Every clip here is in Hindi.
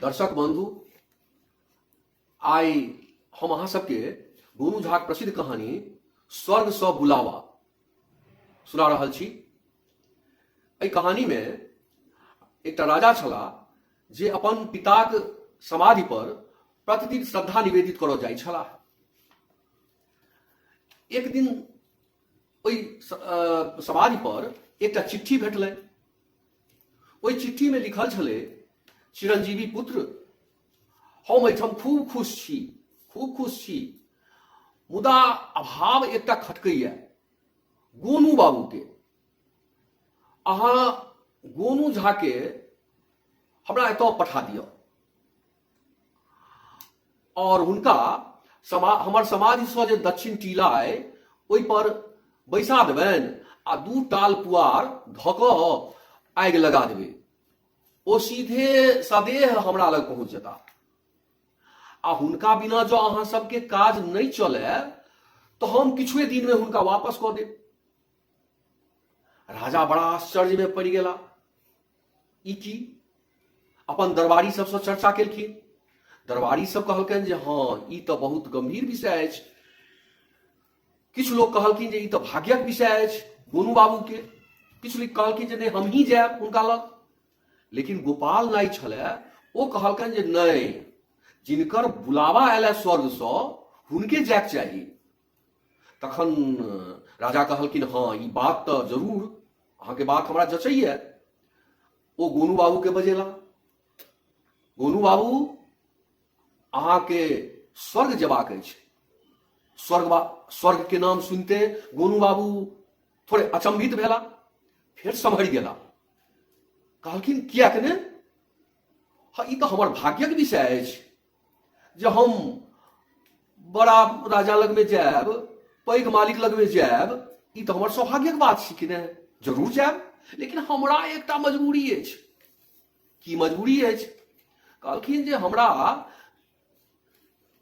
दर्शक बंधु, आई हम अहाँ सबके गोनू झाक प्रसिद्ध कहानी स्वर्ग सँ बुलावा सुना रहल छी। एहि कहानी में एकटा राजा छलाह जे अपन पिताक समाधि पर प्रतिदिन श्रद्धा निवेदित करऽ जाइ छलाह। एक दिन ओहि समाधि पर एकटा चिट्ठी भेटलै। ओहि चिट्ठी में लिखल छलै, चिरंजीवी पुत्र, हम एहिठाम खूब खुश छी, मुदा अभाव एकटा खटकैया, गोनू बाबू के। अहाँ गोनू झा के हमरा एतऽ पठा दिअ और हुनका हमर समाधि सँ जे दक्षिण टीला अइ ओहि पर बैसा देबनि आ 2 टाल पुआर धऽ कऽ आगि लगा देबै। ओ सीधे सदेह हमरा लग पहुँच जेता। आ हुनका बिना जो अहाँ सबके काज नहीं चले तो हम किछुए दिन में हुनका वापस कऽ देब। राजा बड़ा आश्चर्य में पड़ि गेला। ई की? अपन दरबारी सबसँ चर्चा केलखिन। दरबारी सब कहलकनि जे हाँ, ई तो बहुत गंभीर विषय अछि। किछु लोग कहलखिन जे ई तो भाग्यक विषय अछि गोनू बाबू के। किछु लोग कहलखिन जे नहीं, हम ही जायब हुनका लग। लेकिन गोपाल नाई छलै, ओ कहलकनि जे नहीं, जिनकर बुलावा आयल स्वर्ग सँ हुनके जायक चाही। तखन राजा कहलखिन, हाँ, ई बात तो जरूर, अहाँके बात हमरा जचैया। ओ गोनू बाबू के बजेला, गोनू बाबू, अहाँके स्वर्ग जेबाक अछि। स्वर्ग के नाम सुनते गोनू बाबू थोड़े अचंभित भेला, फिर सम्हरि गेला। कहलखिन, किया के ने? हाँ, ई तो हमर भाग्यक विषय अछि जे हम बड़ा राजा लग में जायब, पैघ मालिक लग में जायब। ई तो हमर सौभाग्यक बात छै कि ने? जरूर जायब, लेकिन हमरा एकटा मजबूरी अछि। की मजबूरी अछि? कहलखिन जे हमरा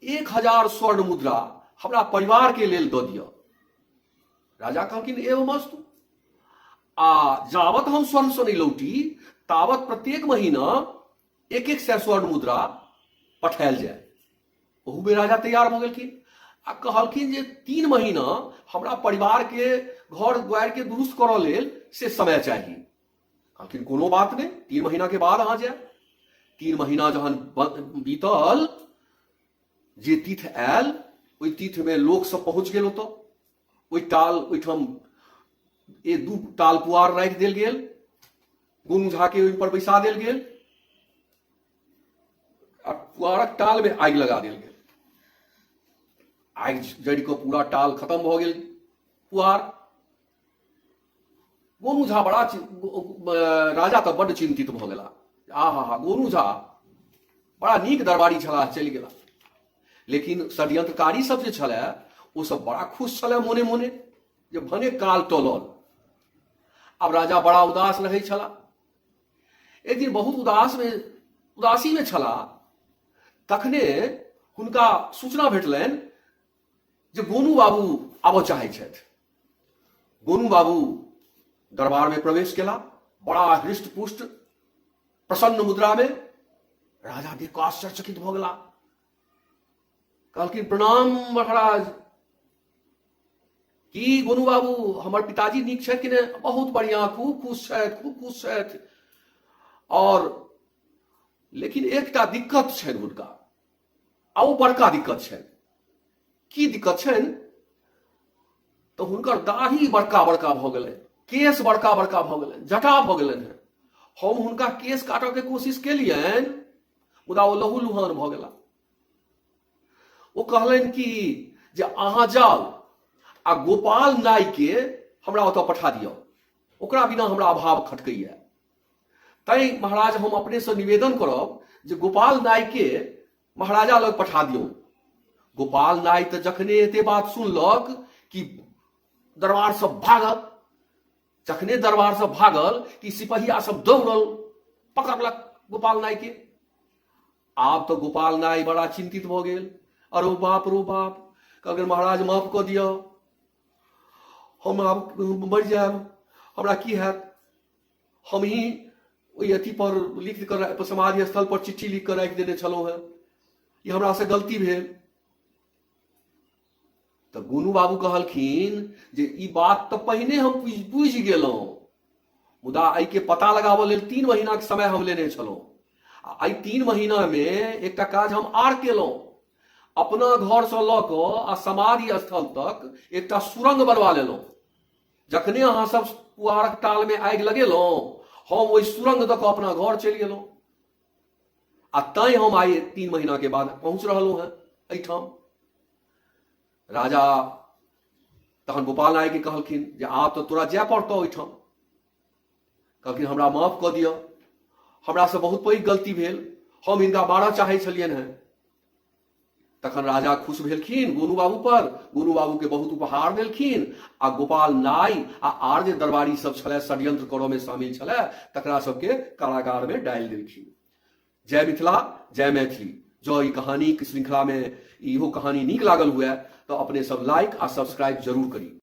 1000 स्वर्ण मुद्रा हमरा परिवार के लेल दऽ दिअ। राजा कहलखिन, एवमस्तु। आ जावत हम स्वर्ग से नहीं लौटी तावत प्रत्येक महीना 100 स्वर्ण मुद्रा पठायल जाए। ओहू में राजा तैयार हो गेलखिन आ कहलखिन जे 3 महीना हमरा परिवार के घर द्वार के दुरुस्त करऽ लेल से समय चाहिए। कहलखिन, कोनो बात नहीं, 3 महीना के बाद अहाँ जाए। 3 महीना जहन बीतल, जे तीर्थ आयल ओहि तीर्थ में लोक सब पहुंच गेल। ओहिठाम 2 टाल पुआर राखि देल गेल, गोनू झा के ओहि पर बैसा देल गेल आ पुआरक टाल में आगि लगा देल गेल। आगि जड़ि कऽ पूरा टाल खत्म भऽ गेल पुआर। गोनू झा राजा तऽ बड्ड चिंतित भऽ गेला। आहा, गोनू झा बड़ा नीक दरबारी छलाह, चलि गेला। लेकिन षड्यंत्रकारी सब जे छलै ओ सब बड़ा खुश छलै मोने मोने जे भने काल टलल। अब राजा बड़ा उदास रहै छलाह। एक दिन बहुत उदासी में छलाह। तखने हुनका सूचना भेटलनि जे गोनू बाबू आबऽ चाहै छथि। गोनू बाबू दरबार में प्रवेश केला, बड़ा हृष्ट पुष्ट प्रसन्न मुद्रा में। राजा देख कऽ आश्चर्यचकित भऽ गेला। कहलखिन, प्रणाम महाराज। की गोनू बाबू, हमर पिताजी नीक छथि कि ने? बहुत बढ़िया, खूब खुश छथि। और लेकिन एकटा दिक्कत छनि हुनका, आ ओ बड़का दिक्कत छनि। की दिक्कत छनि? तो हुनकर दाढ़ी बड़का बड़का भऽ गेलै, केस बड़का बड़का भऽ गेलै, जटा भऽ गेलनि हैं। हम हुनका केस काटऽ के कोशिश केलियनि, मुदा ओ लहूलुहान भऽ गेला। ओ कहलनि कि जे अहाँ जाउ आ गोपाल नाई के हमरा ओतऽ पठा दियौ, ओकरा बिना हमरा अभाव खटकैया। तैं महाराज हम अपने से निवेदन करब जे गोपाल नाई के महाराजा लग पठा दियौ। गोपाल नाई तऽ जखने एते बात सुनलक कि दरबार से भागल। जखने दरबार से भागल कि सिपहिया सब दौड़ल, पकड़लक गोपाल नाई के। आब तो गोपाल नाई बड़ा चिंतित भऽ गेल। अरो बाप रो बाप, कहलखिन, महाराज माफ कऽ दियौ, हम आब मरि जायब, हमरा की हैत? हम ही ओहि अथी पर लिख कर समाधि स्थल पर चिट्ठी लिख कर राखि देने छलहुँ है, ये हमरा से गलती भेल। तो गोनू बाबू कहलखिन जे ई बात तो पहिने हम बुझि गेलहुँ, मुदा एहि के पता लगाबऽ लेल 3 महीना के समय हम लेने छलहुँ। आई 3 महीना में एक काज हम आर केलहुँ, अपना घर से लऽ कऽ आ समाधि स्थल तक एक सुरंग बनवा लेलहुँ। जखने अहाँ सब पुआरक टाल में आगि लगेलहुँ, हम ओहि सुरंग दऽ कऽ अपना घर चलि गेलहुँ, आ तैं हम आई 3 महीना के बाद पहुंच रहलहुँ हैं एहिठाम। राजा तखन गोपाल नायक के कहलखिन जे आब तो तोरा जाय पड़तौ ओहिठाम। कहलखिन हमरा माफ कऽ दिअ, हमरा से बहुत पैघ गलती भेल, हम इनका मारऽ चाहै छलियनि हैं। तखन राजा खुश भेलखिन गोनू बाबू पर, गोनू बाबू के बहुत उपहार देलखिन, आ गोपाल नाई आ आर जे दरबारी सब छलै षड्यंत्र करऽ में शामिल छलै तकरा सबके कारागार में डालि देलखिन। जय मिथिला, जय मैथिली। जो ई कहानी की श्रृंखला में इहो कहानी नीक लागल हुए तो अपने सब लाइक आ सब्सक्राइब जरूर करी।